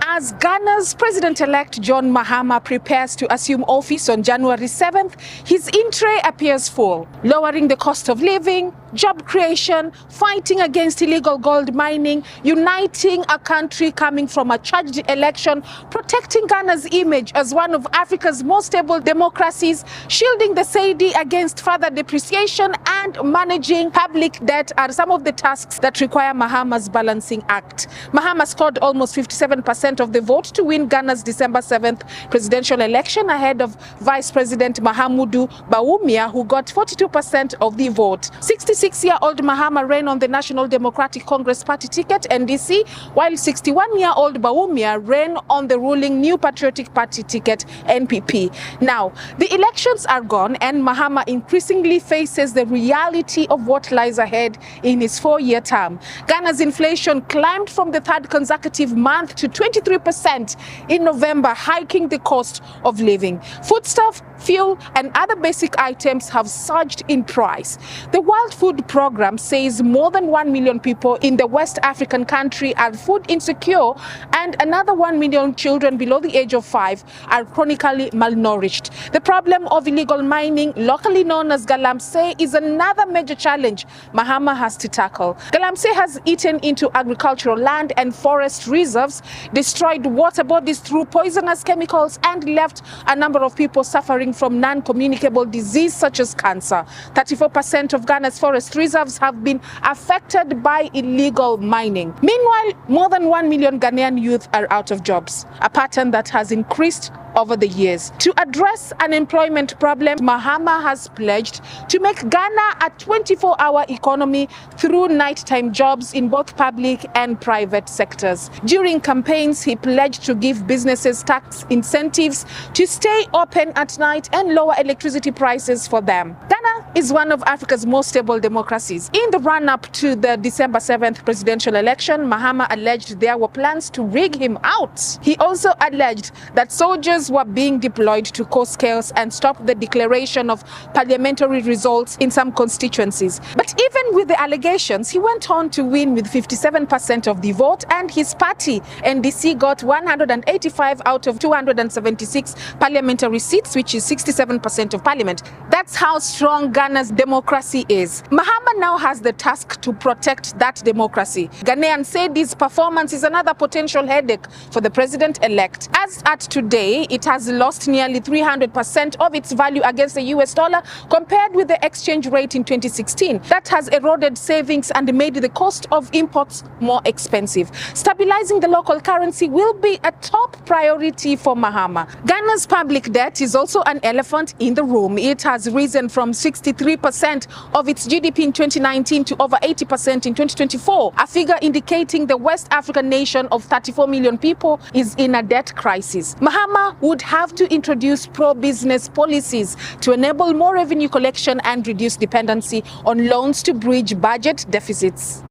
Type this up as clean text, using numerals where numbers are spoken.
As Ghana's President-elect John Mahama prepares to assume office on January 7th, his in-tray appears full, lowering the cost of living, job creation, fighting against illegal gold mining, uniting a country coming from a charged election, protecting Ghana's image as one of Africa's most stable democracies, shielding the cedi against further depreciation, and managing public debt are some of the tasks that require Mahama's balancing act. Mahama scored almost 57% of the vote to win Ghana's December 7th presidential election ahead of Vice President Mahamudu Bawumia, who got 42% of the vote. 66-year-old Mahama ran on the National Democratic Congress Party ticket, NDC, while 61-year-old Bawumia ran on the ruling New Patriotic Party ticket, NPP. Now, the elections are gone and Mahama increasingly faces the reality of what lies ahead in his 4-year term. Ghana's inflation climbed from the third consecutive month to 23% in November, hiking the cost of living. Foodstuff, fuel, and other basic items have surged in price. The World Food Programme says more than 1 million people in the West African country are food insecure, and another 1 million children below the age of 5 are chronically malnourished. The problem of illegal mining, locally known as galamsey, is another major challenge Mahama has to tackle. Galamsey has eaten into agricultural land and forest reserves, destroyed water bodies through poisonous chemicals, and left a number of people suffering from non-communicable disease such as cancer. 34% of Ghana's forest reserves have been affected by illegal mining. Meanwhile, more than 1 million Ghanaian youth are out of jobs, a pattern that has increased over the years. To address unemployment problem, Mahama has pledged to make Ghana a 24-hour economy through nighttime jobs in both public and private sectors. During campaigns, he pledged to give businesses tax incentives to stay open at night and lower electricity prices for them. Ghana is one of Africa's most stable democracies. In the run-up to the December 7th presidential election, Mahama alleged there were plans to rig him out. He also alleged that soldiers were being deployed to cause chaos and stop the declaration of parliamentary results in some constituencies. But even with the allegations, he went on to win with 57% of the vote, and his party, NDC, got 185 out of 276 parliamentary seats, which is 67% of parliament. That's how strong Ghana's democracy is. Mahama now has the task to protect that democracy. Ghanaians said his performance is another potential headache for the president-elect. As at today, it has lost nearly 300% of its value against the US dollar compared with the exchange rate in 2016. That has eroded savings and made the cost of imports more expensive. Stabilizing the local currency will be a top priority for Mahama. Ghana's public debt is also an elephant in the room. It has risen from 63% of its GDP in 2019 to over 80% in 2024, a figure indicating the West African nation of 34 million people is in a debt crisis. Mahama would have to introduce pro-business policies to enable more revenue collection and reduce dependency on loans to bridge budget deficits.